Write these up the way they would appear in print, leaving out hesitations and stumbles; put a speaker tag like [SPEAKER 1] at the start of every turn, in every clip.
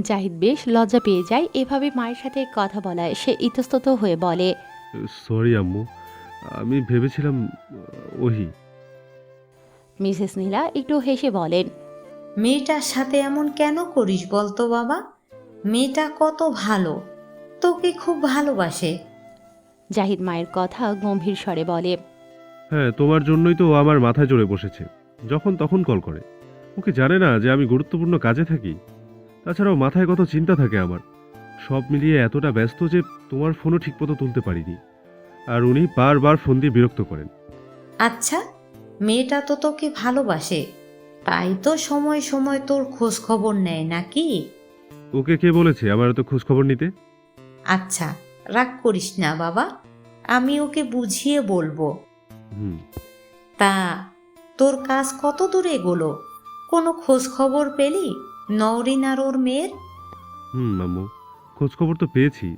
[SPEAKER 1] জাহিদ বেশ লজ্জা পেয়ে যায় এভাবে মায়ের সাথে কথা বলায়। সে ইতস্তত হয়ে বলে,
[SPEAKER 2] সরি আম্মু, আমি ভেবেছিলাম ওহি।
[SPEAKER 1] মিসেস নীলা একটু হেসে বলেন,
[SPEAKER 3] মেয়েটার সাথে এমন কেন করিস বলতো বাবা? মেয়েটা কত ভালো, তোকে খুব ভালোবাসে।
[SPEAKER 1] জাহিদ মায়ের কথা গম্ভীর স্বরে বলে,
[SPEAKER 2] হ্যাঁ, তোমার জন্যই তো ও আমার মাথায় চড়ে বসেছে। যখন তখন কল করে। ও কি জানে না যে আমি গুরুত্বপূর্ণ কাজে থাকি? তাছাড়াও মাথায় কত চিন্তা থাকে আমার। সব মিলিয়ে এতটা ব্যস্ত যে তোমার ফোনও ঠিকমতো তুলতে পারিনি। আর উনি বারবার ফোন দিয়ে বিরক্ত করেন।
[SPEAKER 3] আচ্ছা, মেয়েটা তো তোকে ভালোবাসে, তাই তো সময় সময় তোর খোঁজ খবর নেয় নাকি?
[SPEAKER 2] ওকে কে বলেছে আমার এত খোঁজ খবর নিতে?
[SPEAKER 3] আচ্ছা, রাগ করিস না বাবা, আমি ওকে বুঝিয়ে বলবো।
[SPEAKER 2] হুম।
[SPEAKER 3] তা তোর কাজ কত দূরে এগোলো? কোনো খোঁজ খবর পেলি নওরিন আর ওর মেয়ের?
[SPEAKER 2] আম্মু, খোঁজ খবর তো পেয়েছি,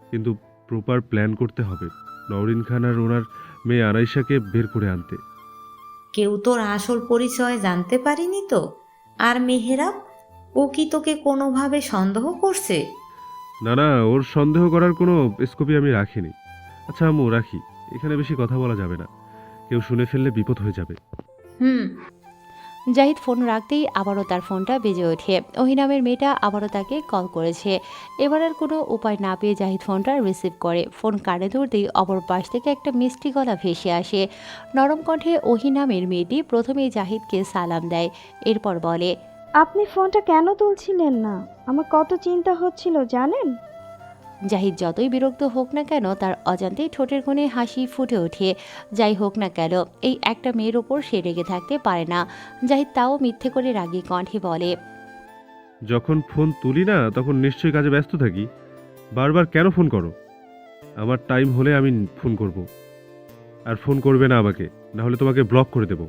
[SPEAKER 2] কিন্তু প্রপার প্ল্যান করতে হবে নওরিন খান আর ওনার মেয়ে আনাইশাকে বের করে আনতে।
[SPEAKER 3] কেউ তোর আসল পরিচয় জানতে পারিনি তো? আর মেহেরাব, ও কি তোকে কোনোভাবে সন্দেহ করছে?
[SPEAKER 2] না না, ওর সন্দেহ করার কোনো স্কোপই আমি রাখিনি। আচ্ছা আম্মু, রাখি। এখানে বেশি কথা বলা যাবে না, কেউ শুনে ফেললে বিপদ হয়ে যাবে।
[SPEAKER 3] হুম।
[SPEAKER 1] জাহিদ ফোন রাখতেই আবারও তার ফোনটা বেজে ওঠে। ওহি নামের মেয়েটা আবারও তাকে কল করেছে। এবার আর কোনো উপায় না পেয়ে জাহিদ ফোনটা রিসিভ করে। ফোন কানে ধরতেই অপর পাশ থেকে একটা মিষ্টি গলা ভেসে আসে। নরম কণ্ঠে ওহি নামের মেয়েটি প্রথমেই জাহিদকে সালাম দেয়, এরপর বলে,
[SPEAKER 4] আপনি ফোনটা কেন তুলছিলেন না? আমার কত চিন্তা হচ্ছিল জানেন।
[SPEAKER 1] জাহিদ যতই বিরক্ত হোক না কেন তার অজান্তেই ঠোঁটের কোণে হাসি ফুটে ওঠে। যাই হোক না কেন এই একটা মেয়ের ওপর সে রেগে থাকতে পারে না। জাহিদ তাও মিথ্যে করে রাগী কণ্ঠে বলে,
[SPEAKER 2] যখন ফোন তুলি না তখন নিশ্চয়ই কাজে ব্যস্ত থাকি। বারবার কেন ফোন করো? আমার টাইম হলে আমি ফোন করব। আর ফোন করবে না আমাকে, না হলে তোমাকে ব্লক করে দেব।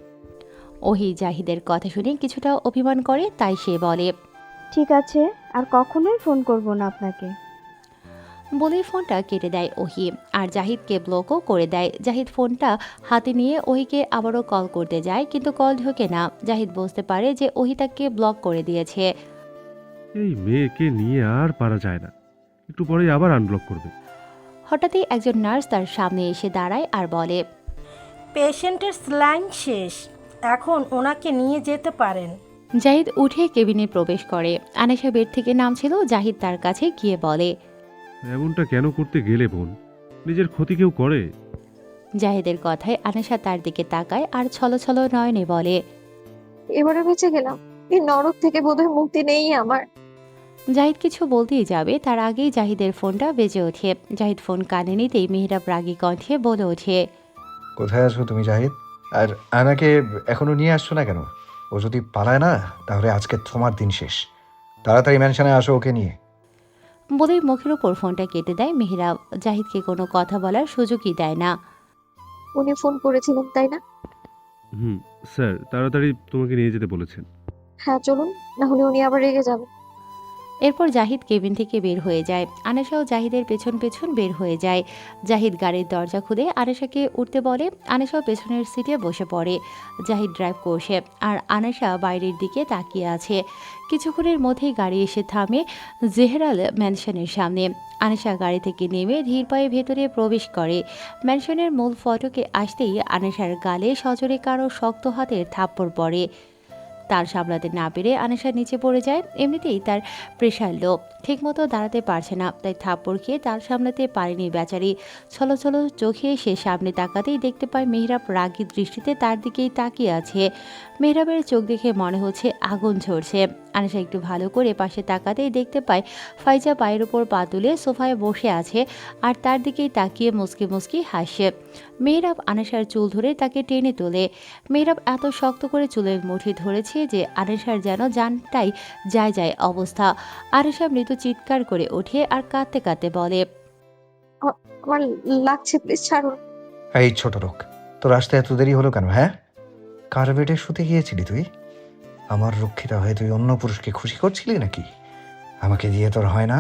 [SPEAKER 1] ওহি জাহিদের কথা শুনে কিছুটা অভিমান করে, তাই সে বলে,
[SPEAKER 4] ঠিক আছে, আর কখনোই ফোন করব না আপনাকে।
[SPEAKER 1] বলেই ফোনটা কেটে দেয় ওহি। আর জাহিদকে ব্লকও করে দেয়। জাহিদ ফোনটা হাতে নিয়ে ওহিকে আবারও কল করতে যায়, কিন্তু কল ঢোকে না। জাহিদ বুঝতে পারে যে ওহি তাকে ব্লক করে দিয়েছে।
[SPEAKER 2] এই মেয়েকে নিয়ে আর পারা যায় না, একটু পরেই আবার আনব্লক করবে।
[SPEAKER 1] হঠাৎই একজন নার্স তার সামনে এসে দাঁড়ায় আর বলে,
[SPEAKER 5] পেশেন্টের স্যালাইন শেষ, এখন ওনাকে নিয়ে যেতে পারেন।
[SPEAKER 1] জাহিদ উঠে কেবিনে প্রবেশ করে। আনেশা বেড থেকে নামছিল। জাহিদ তার কাছে গিয়ে বলে,
[SPEAKER 2] এমনটা কেন করতে গেলে বোন? নিজের ক্ষতি কেউ করে?
[SPEAKER 1] জাহিদের কথায় আনেশা তার দিকে তাকায় আর ছলছল নয়নে বলে,
[SPEAKER 6] এবারে বেঁচে গেলাম, এই নরক থেকে বোধহয় মুক্তি নেই আমার।
[SPEAKER 1] জাহিদ কিছু বলতেই যাবে তার আগেই জাহিদের ফোনটা বেজে ওঠে। জাহিদ ফোন কানে নিতেই মেহরাব রাগী কণ্ঠে বলে ওঠে,
[SPEAKER 7] কোথায় আছো তুমি জাহিদ? আর আয়নাকে এখনো নিয়ে আসছো না কেন? ও যদি পালায় না, তাহলে আজকে তোমার দিন শেষ। তাড়াতাড়ি ম্যানশনে আসো ওকে নিয়ে।
[SPEAKER 1] বলেই মুখের উপর ফোনটা কেটে দেয় মেহরাব। জাহিদকে কোনো কথা বলার সুযোগই দেয় না।
[SPEAKER 6] উনি ফোন করেছিলেন তাই না?
[SPEAKER 2] স্যার তাড়াতাড়ি তোমাকে নিয়ে যেতে বলেছেন।
[SPEAKER 6] হ্যাঁ চলুন, না হলে উনি আবার রেগে যাবেন।
[SPEAKER 1] এরপর জাহিদ কেবিন থেকে বের হয়ে যায়। আনেশাও জাহিদের পেছন পেছন বের হয়ে যায়। জাহিদ গাড়ির দরজা খুলে আনেশাকে উঠতে বলে। আনেশাও পেছনের সিটে বসে পড়ে। জাহিদ ড্রাইভ করছে আর আনেশা বাইরের দিকে তাকিয়ে আছে। কিছুক্ষণের মধ্যেই গাড়ি এসে থামে জেহরাল ম্যানশনের সামনে। আনেশা গাড়ি থেকে নেমে ধীর পায়ে ভেতরে প্রবেশ করে। ম্যানশনের মূল ফটকে আসতেই আনেশার গালে সজোরে কারো শক্ত হাতের থাপ্পড় পড়ে। তার সামলাতে না পেরে আনেশা নিচে পড়ে যায়। এমনিতেই তার প্রেশার লো, ঠিকমতো দাঁড়াতে পারছে না, তাই থাপ্পড় খেয়ে তার সামলাতে পারেনি বেচারি। ছলো চোখে সে সামনে তাকাতেই দেখতে পায় মেহরাব রাগী দৃষ্টিতে তার দিকেই তাকিয়ে আছে। মেহরাবের চোখ দেখে মনে হচ্ছে আগুন ঝরছে। আনেশা একটু ভালো করে পাশে তাকাতেই দেখতে পায় ফাইজা পায়ের উপর পা তুলে সোফায় বসে আছে আর তার দিকেই তাকিয়ে মুচকি মুচকি হাসে। মেহরাব আনেশার চুল ধরে তাকে টেনে তোলে। মেহরাব এত শক্ত করে চুলের মুঠি ধরেছে যে আনেশার যেন জানটাই যায় যায় অবস্থা। আনেশা মৃদু চিৎকার করে ওঠে আর কাঁদতে কাঁদতে বলে,
[SPEAKER 6] আমার লাগছে, প্লিজ ছাড়ুন।
[SPEAKER 7] এই ছোট লোক, তোর আসতে এত দেরি হলো কেন? হ্যাঁ, কার বেডে শুতে গিয়েছিলি তুই? আমার রক্ষিতা হয়ে তুই অন্য পুরুষকে খুশি করছিলি নাকি? আমাকে দিয়ে তোর হয় না?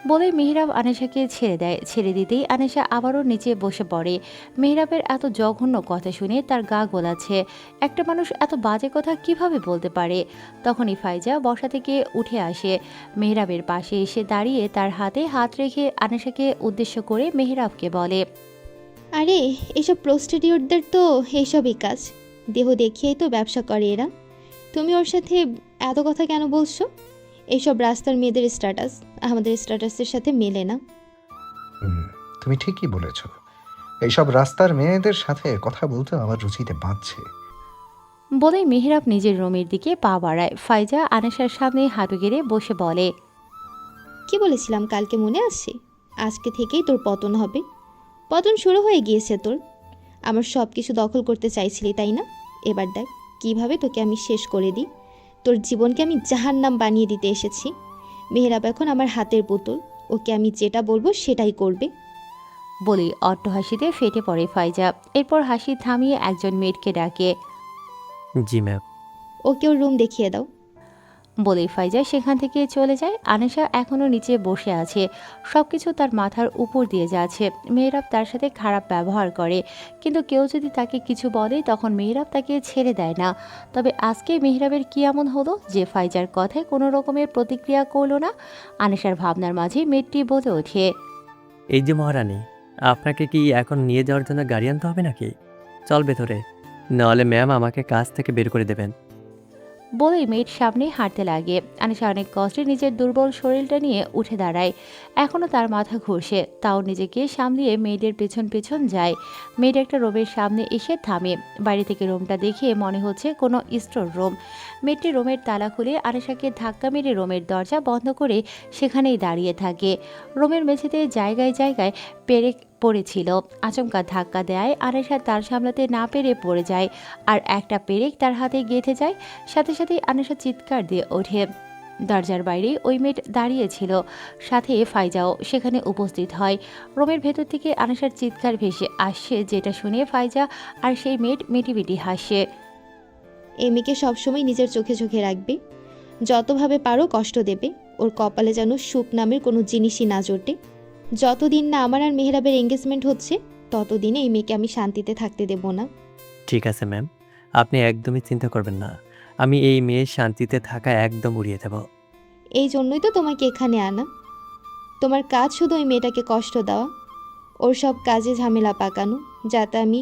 [SPEAKER 1] বলে মেহরাব আনেশাকে ছেড়ে দেয়। ছেড়ে দিতেই আনেশা আবারও নিচে বসে পড়ে। মেহরাবের এত জঘন্য কথা শুনে তার গা গোলাচ্ছে। একটা মানুষ এত বাজে কথা কিভাবে বলতে পারে? তখনই ফাইজা বসা থেকে উঠে আসে। মেহরাবের পাশে এসে দাঁড়িয়ে তার হাতে হাত রেখে আনেশাকে উদ্দেশ্য করে মেহরাবকে বলে,
[SPEAKER 8] আরে এসব প্রস্টিটিউটদের তো এইসবই কাজ, দেহ দেখিয়েই তো ব্যবসা করে এরা। তুমি ওর সাথে এত কথা কেন বলছো? এইসব রাস্তার মেয়েদের স্ট্যাটাস আমাদের স্ট্যাটাসের সাথে মেলে না।
[SPEAKER 7] তুমি ঠিকই বলেছ, এইসব রাস্তার মেয়েদের সাথে কথা বলতে আমার রুচিতে বাঁধছে।
[SPEAKER 1] বলেই মেহরাব নিজের রুমের দিকে পা বাড়ায়। ফাইজা আনেশার সামনে হাঁটু গেড়ে বসে বলে,
[SPEAKER 8] কি বলেছিলাম কালকে মনে আছে? আজকে থেকেই তোর পতন হবে। পতন শুরু হয়ে গিয়েছে তোর। আমার সব কিছু দখল করতে চাইছিলি তাই না? এবার দেখ কিভাবে তোকে আমি শেষ করে দিই। তোর জীবনকে আমি জাহান্নাম বানিয়ে দিতে এসেছি। মেহরাব এখন আমার হাতের পুতুল, ওকে আমি যেটা বলবো সেটাই করবে।
[SPEAKER 1] বলেই অট্টহাসিতে ফেটে পড়ে ফাইজা। এরপর হাসি থামিয়ে একজন মেয়েটকে ডাকে।
[SPEAKER 9] জি ম্যাম।
[SPEAKER 8] ওকে ওর রুম দেখিয়ে দাও।
[SPEAKER 1] বলেই ফাইজা সেখান থেকে চলে যায়। আনেশা এখনও নিচে বসে আছে। সবকিছু তার মাথার উপর দিয়ে যাচ্ছে। মেহরাব তার সাথে খারাপ ব্যবহার করে, কিন্তু কেউ যদি তাকে কিছু বলে তখন মেহরাব তাকে ছেড়ে দেয় না। তবে আজকে মেহরাবের কি এমন হলো যে ফাইজার কথায় কোনো রকমের প্রতিক্রিয়া করলো না? আনেশার ভাবনার মাঝে মেয়েটি বলে ওঠে,
[SPEAKER 9] এই যে মহারানী, আপনাকে কি এখন নিয়ে যাওয়ার জন্য গাড়ি আনতে হবে নাকি? চল ভেতরে, নাহলে ম্যাম আমাকে কাজ থেকে বের করে দেবেন।
[SPEAKER 1] বলেই মেয়ের সামনে হাঁটতে লাগে। আনিশা অনেক কষ্টে নিজের দুর্বল শরীরটা নিয়ে উঠে দাঁড়ায়। এখনও তার মাথা ঘুরছে, তাও নিজেকে সামলিয়ে মেয়েদের পেছন পেছন যায়। মেয়ের একটা রুমের সামনে এসে থামে। বাইরে থেকে রুমটা দেখে মনে হচ্ছে কোনো স্টোর রুম। মেয়েটি রুমের তালা খুলে আনিশাকে ধাক্কা মেরে রুমের দরজা বন্ধ করে সেখানেই দাঁড়িয়ে থাকে। রুমের মেঝেতে জায়গায় জায়গায় পেরেক পড়েছিল। আচমকা ধাক্কা দেয় আনিশা তার সামলাতে না পেরে পড়ে যায়, আর একটা পেরেক তার হাতে গেঁথে যায়। সাথে সাথেই আনিশা চিৎকার দিয়ে ওঠে। দরজার বাইরে ওই মেয়ে দাঁড়িয়েছিল, সাথে ফাইজাও সেখানে উপস্থিত হয়। রুমের ভেতর থেকে আনিশার চিৎকার ভেসে আসছে, যেটা শুনে ফাইজা আর সেই মেয়ে মিটিমিটি হাসে।
[SPEAKER 8] এই মেয়েকে সবসময় নিজের চোখে চোখে রাখবে, যতভাবে পারো কষ্ট দেবে। ওর কপালে যেন সুখ নামের কোনো জিনিসই না জোটে। যতদিন না আমার আর মেহরাবের এঙ্গেজমেন্ট হচ্ছে ততদিনে এই মেয়েকে আমি শান্তিতে থাকতে দেব না।
[SPEAKER 9] ঠিক আছে ম্যাম, আপনি একদমই চিন্তা করবেন না। আমি এই মেয়ের শান্তিতে থাকা একদম উড়িয়ে দেব।
[SPEAKER 8] এই জন্যই তো তোমাকে এখানে আনা। তোমার কাজ শুধু ওই মেয়েটাকে কষ্ট দেওয়া, ওর সব কাজে ঝামেলা পাকানো, যাতে আমি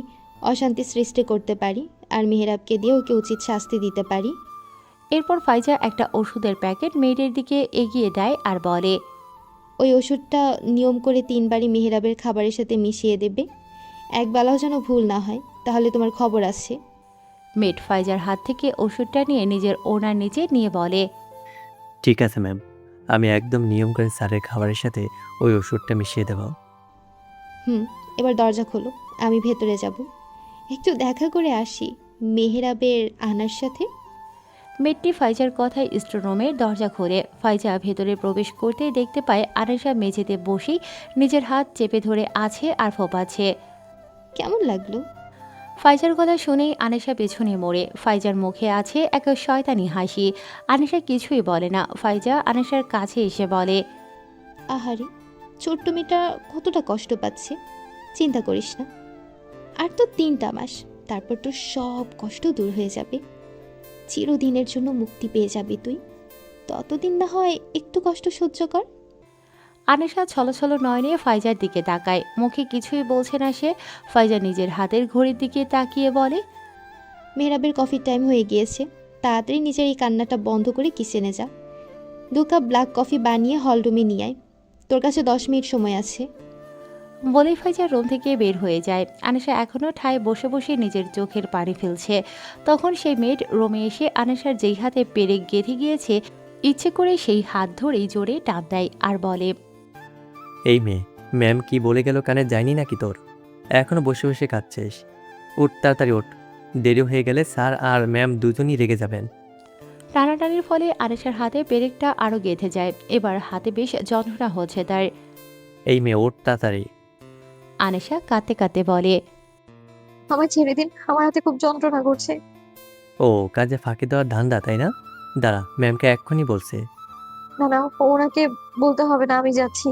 [SPEAKER 8] অশান্তি সৃষ্টি করতে পারি আর মেহরাবকে দিয়ে ওকে উচিত শাস্তি দিতে পারি।
[SPEAKER 1] এরপর ফাইজা একটা ওষুধের প্যাকেট মেয়েদের দিকে এগিয়ে দেয় আর বলে,
[SPEAKER 8] ওই ওষুধটা নিয়ম করে 3 বারই মেহরাবের খাবারের সাথে মিশিয়ে দেবে। একবেলাও যেন ভুল না হয়, তাহলে তোমার খবর আছে।
[SPEAKER 1] মেট ফাইজার হাত থেকে ওষুধটা নিয়ে নিজের ওনার নিচে নিয়ে বলে,
[SPEAKER 9] ঠিক আছে ম্যাম, আমি একদম নিয়ম করে স্যারের খাবারের সাথে ওই ওষুধটা মিশিয়ে দেব।
[SPEAKER 8] এবার দরজা খোলো, আমি ভেতরে যাব। একটু দেখা করে আসি মেহরাবের আনার সাথে।
[SPEAKER 1] মেটটি ফাইজার কথায় স্টোররুমের দরজা খোলে। ফাইজা ভেতরে প্রবেশ করতেই দেখতে পায় আনিশা মেঝেতে বসেই নিজের হাত চেপে ধরে আছে আর ফোপাচ্ছে।
[SPEAKER 8] কেমন লাগলো?
[SPEAKER 1] ফাইজার কথা শুনেই আনিশা পেছনে মোড়ে। ফাইজার মুখে আছে এক শয়তানি হাসি। আনিশা কিছুই বলে না। ফাইজা আনিশার কাছে এসে বলে,
[SPEAKER 8] আহারে, ছোট্ট মেয়েটা কতটা কষ্ট পাচ্ছে। চিন্তা করিস না, আর তো 3টা মাস, তারপর তো সব কষ্ট দূর হয়ে যাবে। চিরদিনের জন্য মুক্তি পেয়ে যাবি তুই। ততদিন না হয় একটু কষ্ট সহ্য কর।
[SPEAKER 1] আনিশা ছলছল নয়নে ফাইজার দিকে তাকায়। মুখে কিছুই বলছে না সে। ফাইজা নিজের হাতের ঘড়ির দিকে তাকিয়ে বলে,
[SPEAKER 8] মেহরাবের কফির টাইম হয়ে গিয়েছে, তাড়াতাড়ি নিজের এই কান্নাটা বন্ধ করে কিচেনে যা। 2 কাপ ব্ল্যাক কফি বানিয়ে হলরুমে নিয়ে আয়। তোর কাছে 10 মিনিট সময় আছে।
[SPEAKER 1] বলেই ফাইজা রুম থেকে বের হয়ে যায়। আনিশা এখনও ঠায় বসে বসে নিজের চোখের পানি ফেলছে। তখন সেই মেয়েট রুমে এসে আনিশার যেই হাতে পেরেক গেঁথে গিয়েছে ইচ্ছে করে সেই হাত ধরেই জোরে টান দেয় আর বলে,
[SPEAKER 9] এই মেয়ে, ম্যাম কি বলে গেল কানে যায়নি নাকি তোর? এখনো বসে বসে কাঁদছিস? উঠ তাড়াতাড়ি ওঠ, দেরি হয়ে গেলে স্যার আর ম্যাম দুজনই রেগে যাবেন।
[SPEAKER 1] টানাটানির ফলে আনিশার হাতে পেরেকটা আরও গেঁথে যায়। এবার হাতে বেশ যন্ত্রণা হচ্ছে তার।
[SPEAKER 9] এই মেয়ে ওঠ তাড়াতাড়ি।
[SPEAKER 1] আনিশা কাঁদতে কাঁদতে বলে,
[SPEAKER 6] আমার ছেড়ে দিন, আমার হাতে খুব যন্ত্রণা করছে।
[SPEAKER 9] ও, কাজে ফাঁকি দেওয়ার ধান্দা তাই না? দাঁড়া, ম্যামকে এক্ষুনি বলছে।
[SPEAKER 6] না না, ওনাকে বলতে হবে না, আমি যাচ্ছি।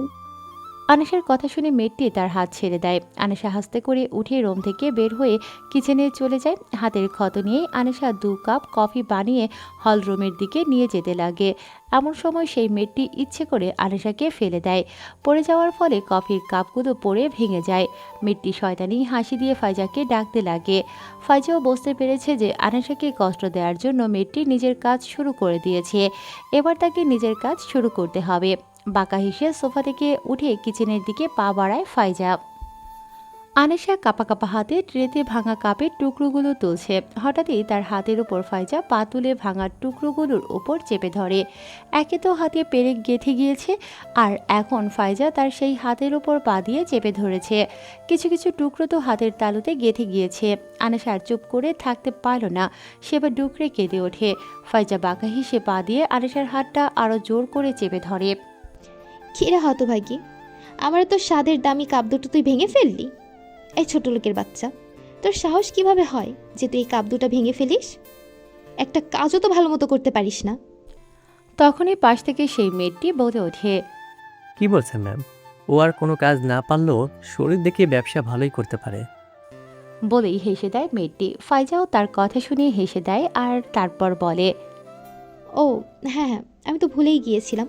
[SPEAKER 1] আনিশার কথা শুনে মেয়েটি তার হাত ছেড়ে দেয়। আনিশা হাসতে করে উঠে রুম থেকে বের হয়ে কিচেনে চলে যায়। হাতের ক্ষত নিয়ে আনিশা 2 কাপ কফি বানিয়ে হল রুমের দিকে নিয়ে যেতে লাগে। এমন সময় সেই মেয়েটি ইচ্ছে করে আনিশাকে ফেলে দেয়। পড়ে যাওয়ার ফলে কফির কাপগুলো পড়ে ভেঙে যায়। মেয়েটি শয়তানি হাসি দিয়ে ফাইজাকে ডাকতে লাগে। ফাইজাও বুঝতে পেরেছে যে আনিশাকে কষ্ট দেওয়ার জন্য মেয়েটি নিজের কাজ শুরু করে দিয়েছে। এবার তাকে নিজের কাজ শুরু করতে হবে। বাঁকা হেসে সোফা থেকে উঠে কিচেনের দিকে পা বাড়ায় ফাইজা। আনিশা কাঁপা কাঁপা হাতে ট্রেতে ভাঙা কাপের টুকরোগুলো তুলছে। হঠাৎই তার হাতের উপর ফাইজা পা তুলে ভাঙা টুকরোগুলোর উপর চেপে ধরে। একে তো হাতে পেরেক গেঁথে গিয়েছে, আর এখন ফাইজা তার সেই হাতের উপর পা দিয়ে চেপে ধরেছে। কিছু কিছু টুকরো তো হাতের তালুতে গেঁথে গিয়েছে। আনিশা আর চুপ করে থাকতে পারল না, সেবার ডুকরে কেঁদে ওঠে। ফাইজা বাঁকা হেসে পা দিয়ে আনিশার হাতটা আরও জোর করে চেপে ধরে।
[SPEAKER 8] খিরে হতভাগী, আমার তো স্বাদের দামি কাপ দুটো তুই ভেঙে ফেললি। এই ছোট লোকের বাচ্চা, তোর সাহস কিভাবে হয় যে তুই এই কাপ দুটো ভেঙে ফেলিস? একটা কাজও তো ভালো মতো করতে পারিস না।
[SPEAKER 1] তখনই পাশ থেকে সেই মেয়েটি বলে ওঠে।
[SPEAKER 9] কি বলছেন ম্যাম? ও আর কোনো কাজ না পারলেও শরীর দেখে ব্যবসা ভালোই করতে পারে।
[SPEAKER 1] বলেই হেসে দেয় মেয়েটি। ফাইজাও তার কথা শুনে হেসে দেয় আর তারপর বলে,
[SPEAKER 8] ও হ্যাঁ হ্যাঁ, আমি তো ভুলেই গিয়েছিলাম,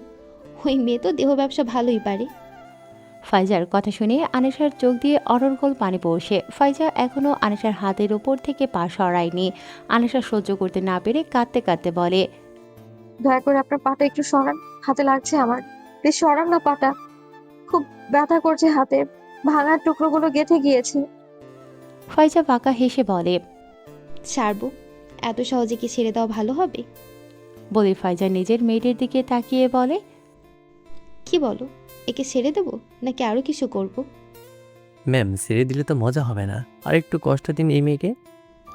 [SPEAKER 8] ওই মেয়ে তো দেহ ব্যবসা ভালোই পারে।
[SPEAKER 1] ফাইজার কথা শুনে আনিশার চোখ দিয়ে অনর্গল পানি পড়ছে। ফাইজা এখনও আনিশার হাতের ওপর থেকে পা সরায়নি। আনিশা সহ্য করতে না পেরে কাঁদতে কাঁদতে বলে,
[SPEAKER 6] দয়া করে আপনার পাটা একটু সরান, হাতে লাগছে আমার। প্লিজ সরান না পাটা, খুব ব্যথা করছে হাতে, ভাঙার টুকরোগুলো গেঁথে গিয়েছে।
[SPEAKER 1] ফাইজা বাঁকা হেসে বলে,
[SPEAKER 8] ছাড়বো? এত সহজে কি ছেড়ে দেওয়া ভালো হবে?
[SPEAKER 1] বলে ফাইজা নিজের মেয়েটির দিকে তাকিয়ে বলে,
[SPEAKER 8] কি বলো, একে ছেড়ে দেবো নাকি আরও কিছু করব?
[SPEAKER 9] ম্যাম, ছেড়ে দিলে তো মজা হবে না, আর একটু কষ্ট দিন এই মেয়েকে।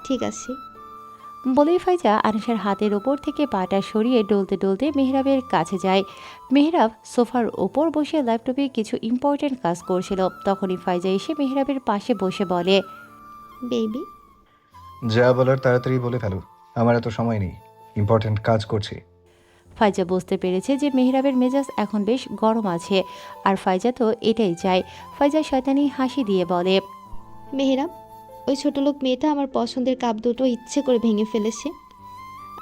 [SPEAKER 8] ঠিক আছে।
[SPEAKER 1] বলেই ফাইজা আনিশার হাতের ওপর থেকে পাটা সরিয়ে ডলতে ডলতে মেহরাবের কাছে যায়। মেহরাব সোফার ওপর বসে ল্যাপটপে কিছু ইম্পর্ট্যান্ট কাজ করছিল। তখনই ফাইজা এসে মেহরাবের পাশে বসে বলে,
[SPEAKER 8] বেবি,
[SPEAKER 7] যা বলার তাড়াতাড়ি বলে ফেলো, আমার এত সময় নেই, ইম্পর্ট্যান্ট কাজ করছি।
[SPEAKER 1] ফাইজা বুঝতে পেরেছে যে মেহরাবের মেজাজ এখন বেশ গরম আছে, আর ফাইজা তো এটাই চায়। ফাইজা শয়তানি হাসি দিয়ে বলে,
[SPEAKER 8] মেহরাব, ওই ছোট লোক মেয়েটা আমার পছন্দের কাপ দুটো ইচ্ছে করে ভেঙে ফেলেছে।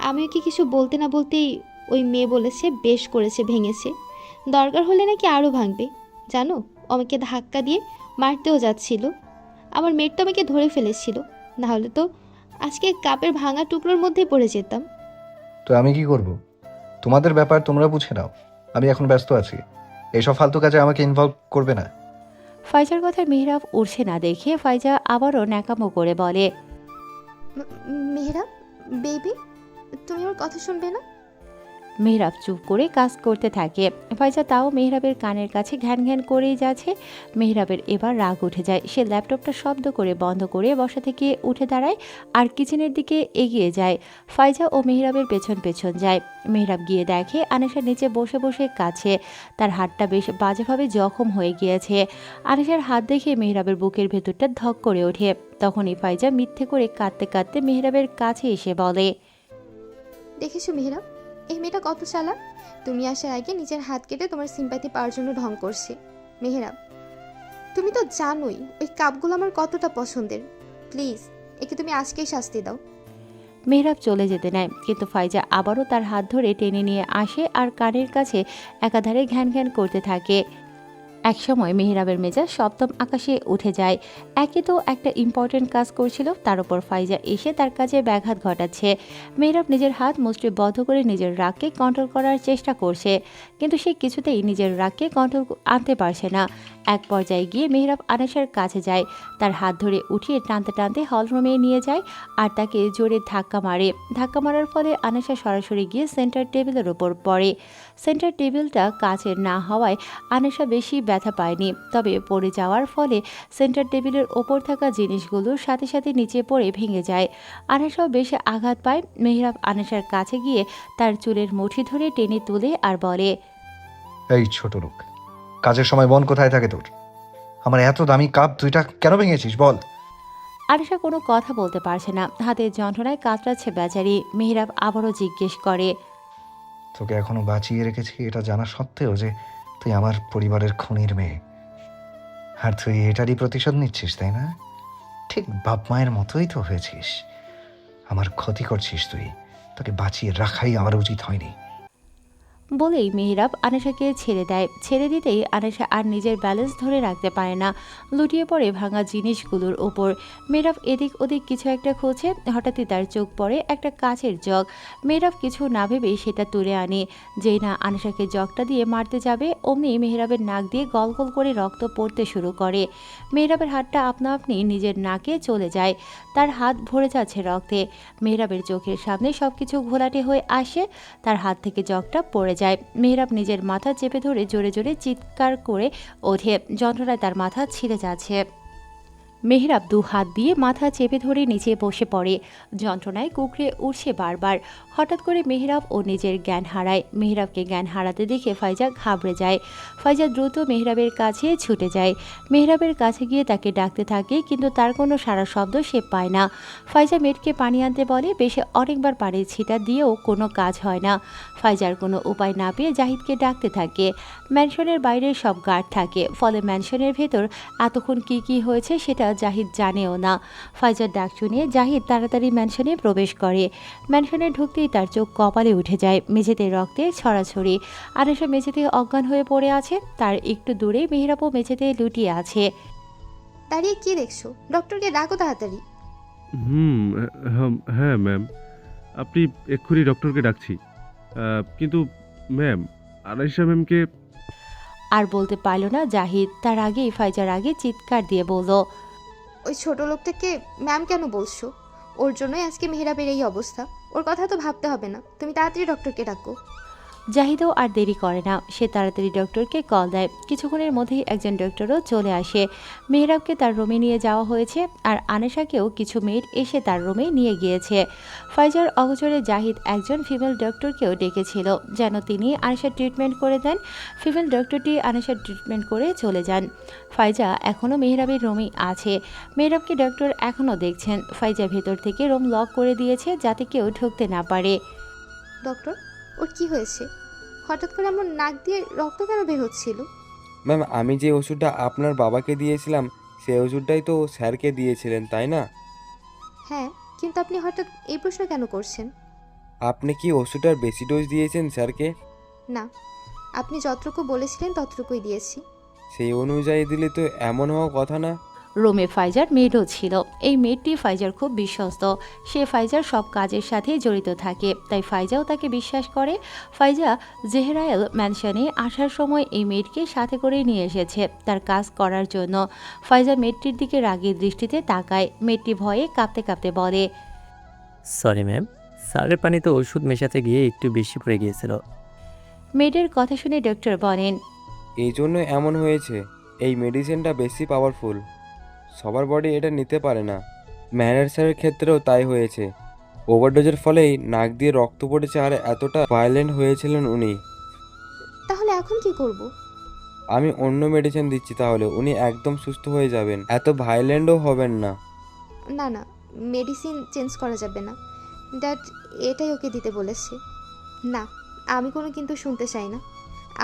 [SPEAKER 8] আমি ওকে কিছু বলতে না বলতেই ওই মেয়ে বলেছে বেশ করেছে ভেঙেছে, দরকার হলে নাকি আরও ভাঙবে। জানো, ও আমাকে ধাক্কা দিয়ে মারতেও যাচ্ছিল। আমার মেয়ের তো আমাকে ধরে ফেলেছিল, না হলে তো আজকে কাপের ভাঙা টুকরোর মধ্যে পড়ে যেতাম।
[SPEAKER 7] তো আমি কি করব? তোমাদের ব্যাপার তোমরা বুঝে নাও, আমি এখন ব্যস্ত আছি, এইসব ফালতু কাজে আমাকে ইনভলভ করবে না।
[SPEAKER 1] ফাইজার কথায় মেহরাব উঠছে না দেখে ফাইজা আবারও ন্যাকামো করে বলে,
[SPEAKER 8] মেহরাব বেবি, তুমি আমার কথা শুনবে না?
[SPEAKER 1] মেহরাব চুপ করে কাজ করতে থাকে। ফাইজা তাও মেহরাবের কানের কাছে ঘ্যান ঘ্যান করেই যাচ্ছে। মেহরাবের এবার রাগ উঠে যায়। সে ল্যাপটপটা শব্দ করে বন্ধ করে বসা থেকে উঠে দাঁড়ায় আর কিচেনের দিকে এগিয়ে যায়। ফাইজা ও মেহরাবের পেছন পেছন যায়। মেহরাব গিয়ে দেখে আনিশা নিচে বসে বসে কাছে। তার হাতটা বেশ বাজেভাবে জখম হয়ে গিয়েছে। আনিশার হাত দেখে মেহরাবের বুকের ভেতরটা ধক করে ওঠে। তখনই ফাইজা মিথ্যে করে কাঁদতে কাঁদতে মেহরাবের কাছে এসে বলে,
[SPEAKER 8] দেখেছো মেহরাব, এই মেয়েটা কত চালাক। তুমি আসার আগে নিজের হাত কেটে তোমার সিম্পাতি পাওয়ার জন্য ঢং করছে। মেহরাব, তুমি তো জানোই ওই কাপগুলো আমার কতটা পছন্দের। প্লিজ একে তুমি আজকেই শাস্তি দাও।
[SPEAKER 1] মেহরাব চলে যেতে নেয়, কিন্তু ফাইজা আবারও তার হাত ধরে টেনে নিয়ে আসে আর কানের কাছে একাধারে ঘ্যান ঘ্যান করতে থাকে। একসময় মেহরাবের মেজাজ সপ্তম আকাশে উঠে যায়। একে তো একটা ইম্পর্ট্যান্ট কাজ করছিল, তার উপর ফাইজা এসে তার কাজে ব্যাঘাত ঘটাচ্ছে। মেহরাব নিজের হাত মুষ্টি বদ্ধ করে নিজের রাগকে কন্ট্রোল করার চেষ্টা করছে, কিন্তু সে কিছুতেই নিজের রাগকে কন্ট্রোল আনতে পারছে না। এক পর্যায়ে গিয়ে মেহরাব আনিশার কাছে যায়, তার হাত ধরে উঠিয়ে টানতে টানতে হলরুমে নিয়ে যায় আর তাকে জোরে ধাক্কা মারে। ধাক্কা মারার ফলে আনিশা সরাসরি গিয়ে সেন্টার টেবিলের ওপর পড়ে। সেন্টার টেবিলটা কাচের না হওয়ায় আনিশা বেশি ব্যথা পায়নি, তবে পড়ে যাওয়ার ফলে সেন্টার টেবিলের ওপর থাকা জিনিসগুলোর সাথে সাথে নিচে পড়ে ভেঙে যায়। আনিশাও বেশি আঘাত পায়। মেহরাব আনিশার কাছে গিয়ে তার চুলের মুঠি ধরে টেনে তুলে আর বলে,
[SPEAKER 7] এই ছোট লোক, কাজের সময় মন কোথায় থাকে তোর? আমার এত দামি কাপ দুইটা কেন ভেঙেছিস বল?
[SPEAKER 1] আনিশা কোনো কথা বলতে পারছে না, হাতের যন্ত্রণায় কাতরাচ্ছে বেচারি। মেহরাব আবারও জিজ্ঞেস করে,
[SPEAKER 7] তোকে এখনো বাঁচিয়ে রেখেছি এটা জানা সত্ত্বেও যে তুই আমার পরিবারের খুনির মেয়ে। আর তুই এটারই প্রতিশোধ নিচ্ছিস, তাই না? ঠিক বাপ মায়ের মতোই তো হয়েছিস। আমার ক্ষতি করছিস তুই। তোকে বাঁচিয়ে রাখাই আমার উচিত হয়নি।
[SPEAKER 1] বলেই মেহরাব আনেশাকে ছেড়ে দেয়। ছেড়ে দিতেই আনেশা আর নিজের ব্যালেন্স ধরে রাখতে পারে না, লুটিয়ে পড়ে ভাঙা জিনিসগুলোর ওপর। মেহরাব এদিক ওদিক কিছু একটা খোঁজে, হঠাৎই তার চোখ পড়ে একটা কাচের জগ। মেহরাব কিছু না ভেবেই সেটা তুলে আনে। যেই না আনেশাকে জগটা দিয়ে মারতে যাবে, অমনি মেহরাবের নাক দিয়ে গল গল করে রক্ত পড়তে শুরু করে। মেহরাবের হাতটা আপনা আপনি নিজের নাকে চলে যায়, তার হাত ভরে যাচ্ছে রক্তে। মেহরাবের চোখের সামনে সবকিছু ঘোলাটে হয়ে আসে, তার হাত থেকে জগটা পড়ে যায়। মেহরাব নিজের মাথা চেপে ধরে জোরে জোরে চিৎকার করে ওঠে, যন্ত্রণায় তার মাথা ছিঁড়ে যাচ্ছে। মেহরাব দু হাত দিয়ে মাথা চেপে ধরে নিচে বসে পড়ে, যন্ত্রণায় কুকড়ে উঠছে বারবার। হঠাৎ করে মেহরাব ও নিজের জ্ঞান হারায়। মেহরাবকে জ্ঞান হারাতে দেখে ফাইজা ঘাবড়ে যায়। ফাইজা দ্রুত মেহরাবের কাছে ছুটে যায়। মেহরাবের কাছে গিয়ে তাকে ডাকতে থাকে, কিন্তু তার কোনো সাড়া শব্দ সে পায় না। ফাইজা মেয়েটকে পানি আনতে বলে, বেশি অনেকবার পানির ছিটা দিয়েও কোনো কাজ হয় না। ফাইজার কোনো উপায় না পেয়ে জাহিদকে ডাকতে থাকে। ম্যানশনের বাইরে সব গার্ড থাকে, ফলে ম্যানশনের ভেতর এতক্ষণ কি হয়েছে সেটা জাহিদ জানেও না। ফাইজার ডাক শুনে জাহিদ তাড়াতাড়ি ম্যানশনে প্রবেশ করে। ম্যানশনে ঢুকতেই তার চোখ কপালে উঠে যায়। মেঝেতে রক্তের ছড়াছড়ি। আনেশা মেঝেতে অজ্ঞান হয়ে পড়ে আছে, তার একটু দূরে মেহরাবও মেঝেতে লুটিয়ে আছে।
[SPEAKER 8] দাঁড়িয়ে কি দেখছো? ডক্টরকে ডাকো তাড়াতাড়ি।
[SPEAKER 2] হ্যাঁ ম্যাম, আপনি এক্ষুনি ডক্টরকে ডাকছি। কিন্তু ম্যাম, আনাইশা ম্যামকে।
[SPEAKER 1] আর বলতে পারল না জাহিদ, তার আগেই ফাইজার আগে চিৎকার দিয়ে বলল,
[SPEAKER 8] ওই ছোট লোকটাকে ম্যাম কেন বলছো? ওর জন্যই আজকে মেহরাবের এই অবস্থা। ওর কথা তো ভাবতে হবে না, তুমি তাড়াতাড়ি ডক্টরকে ডাকো।
[SPEAKER 1] জাহিদও আর দেরি করে না, সে তাড়াতাড়ি ডক্টরকে কল দেয়। কিছুক্ষণের মধ্যেই একজন ডক্টরও চলে আসে। মেহরাবকে তার রুমে নিয়ে যাওয়া হয়েছে, আর আনেশাকেও কিছু মেয়েট এসে তার রুমে নিয়ে গিয়েছে। ফাইজার অগোচরে জাহিদ একজন ফিমেল ডক্টরকেও ডেকেছিল, যেন তিনি আনেশার ট্রিটমেন্ট করে দেন। ফিমেল ডক্টরটি আনেশার ট্রিটমেন্ট করে চলে যান। ফাইজা এখনও মেহরাবের রুমেই আছে। মেহরাবকে ডক্টর এখনও দেখছেন। ফাইজা ভেতর থেকে রুম লক করে দিয়েছে, যাতে কেউ ঢুকতে না পারে।
[SPEAKER 8] ডক্টর, ওর কি হয়েছে? হঠাৎ করে আমার নাক দিয়ে রক্ত কেন বের হচ্ছিল?
[SPEAKER 10] ম্যাম, আমি যে ওষুধটা আপনার বাবাকে দিয়েছিলাম সেই ওষুধটাই তো স্যারকে দিয়েছিলেন, তাই না?
[SPEAKER 8] হ্যাঁ, কিন্তু আপনি হঠাৎ এই প্রশ্ন কেন করছেন?
[SPEAKER 10] আপনি কি ওষুধটার বেশি ডোজ দিয়েছেন স্যারকে?
[SPEAKER 8] না, আপনি যতটুকু বলেছিলেন ততটুকুই দিয়েছি।
[SPEAKER 10] সেই অনুযায়ী দিলে তো এমন হওয়া কথা না।
[SPEAKER 1] রুমে ফাইজার মেয়েটও ছিল। এই মেয়েটি ফাইজার খুব বিশ্বস্ত। সে ফাইজার সব কাজের সাথে জড়িত থাকে, তাই ফাইজাও তাকে বিশ্বাস করে। ফাইজা জেহরায়েল ম্যানশনে আসার সময় এই মেয়েটকে সাথে করে নিয়ে এসেছে তার কাজ করার জন্য। ফাইজা মেয়েটির দিকে রাগের দৃষ্টিতে তাকায়। মেয়েটি ভয়ে কাঁপতে কাঁপতে বলে,
[SPEAKER 9] সরি ম্যাম, স্যারের পানিতে ওষুধ মেশাতে গিয়ে একটু বেশি পড়ে গিয়েছিল।
[SPEAKER 1] মেয়েটির কথা শুনে ডক্টর বলেন,
[SPEAKER 10] এই জন্য এমন হয়েছে। এই মেডিসিনটা বেশি পাওয়ারফুল, সবার বডি এটা নিতে পারে না। ম্যানার স্যারের ক্ষেত্রেও তাই হয়েছে। ওভারডোজের ফলেই নাক দিয়ে রক্ত পড়েছে, আর এতটা ভায়োলেন্ট হয়েছিলেন উনি।
[SPEAKER 8] তাহলে এখন কি করব?
[SPEAKER 10] আমি অন্য মেডিসিন দিচ্ছি, তাহলে উনি একদম সুস্থ হয়ে যাবেন, এত ভায়োলেন্টও হবেন না।
[SPEAKER 8] না না, মেডিসিন চেঞ্জ করা যাবে না। ড্যাড এটাই ওকে দিতে বলেছে। না, আমি কোনো কিন্তু শুনতে চাই না।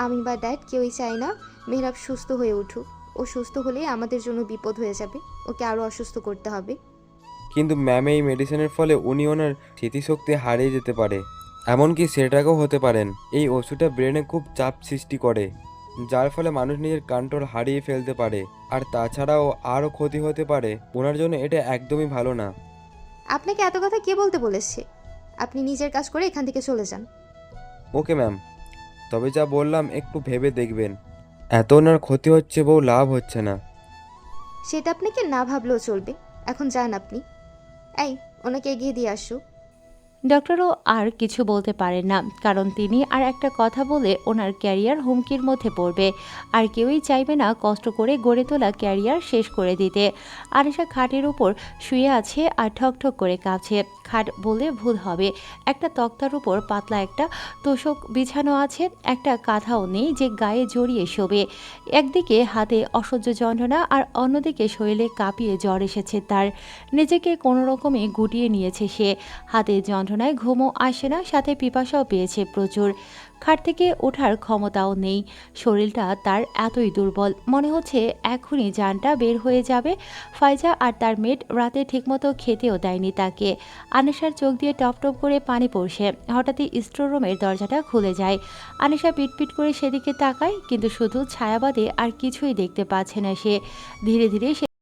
[SPEAKER 8] আমি বা ড্যাড কেউই চাই না মেহরাব সুস্থ হয়ে উঠুক। ও সুস্থ হলেই আমাদের জন্য বিপদ হয়ে যাবে, ওকে আরও অসুস্থ করতে হবে।
[SPEAKER 10] কিন্তু ম্যাম, এই মেডিসিনের ফলে উনি ওনার স্মৃতিশক্তি হারিয়ে যেতে পারে, এমনকি সেটাকেও হতে পারেন। এই ওষুধটা ব্রেনে খুব চাপ সৃষ্টি করে, যার ফলে মানুষ নিজের কন্ট্রোল হারিয়ে ফেলতে পারে। আর তাছাড়াও আরও ক্ষতি হতে পারে। ওনার জন্য এটা একদমই ভালো না।
[SPEAKER 8] আপনাকে এত কথা কে বলতে বলেছে? আপনি নিজের কাজ করে এখান থেকে চলে যান।
[SPEAKER 10] ওকে ম্যাম, তবে যা বললাম একটু ভেবে দেখবেন। এত ওনার ক্ষতি হচ্ছে, বউ লাভ হচ্ছে না।
[SPEAKER 8] সেটা আপনাকে না ভাবলেও চলবে। এখন যান আপনি। এই, ওনাকে এগিয়ে দিয়ে আসো।
[SPEAKER 1] ডক্টরও আর কিছু বলতে পারেন না, কারণ তিনি আর একটা কথা বলে ওনার ক্যারিয়ার হুমকির মধ্যে পড়বে। আর কেউই চাইবে না কষ্ট করে গড়ে তোলা ক্যারিয়ার শেষ করে দিতে। আনিশা খাটের উপর শুয়ে আছে আর ঠকঠক করে কাঁপছে। খাট বলে ভুল হবে, একটা তক্তার উপর পাতলা একটা তোষক বিছানো আছে, একটা কাঁথাও নেই যে গায়ে জড়িয়ে শোবে। একদিকে হাতে অসহ্য যন্ত্রণা, আর অন্যদিকে শরীরে কাঁপিয়ে জ্বর এসেছে তার। নিজেকে কোনো রকমে গুটিয়ে নিয়েছে সে। হাতে যন্ত্রণা যন্ত্রণায় ঘুমও আসে না, সাথে পিপাসাও পেয়েছে প্রচুর। খাট থেকে ওঠার ক্ষমতাও নেই, শরীরটা তার এতই দুর্বল, মনে হচ্ছে এখনই জানটা বের হয়ে যাবে। ফাইজা আর তার মেড রাতে ঠিকমতো খেতেও দেয়নি তাকে। আনিশার চোখ দিয়ে টপ টপ করে পানি পড়ছে। হঠাৎই স্টোর রুমের দরজাটা খুলে যায়। আনিশা পিটপিট করে সেদিকে তাকায়, কিন্তু শুধু ছায়াবাদে আর কিছুই দেখতে পাচ্ছে না সে। ধীরে ধীরে সে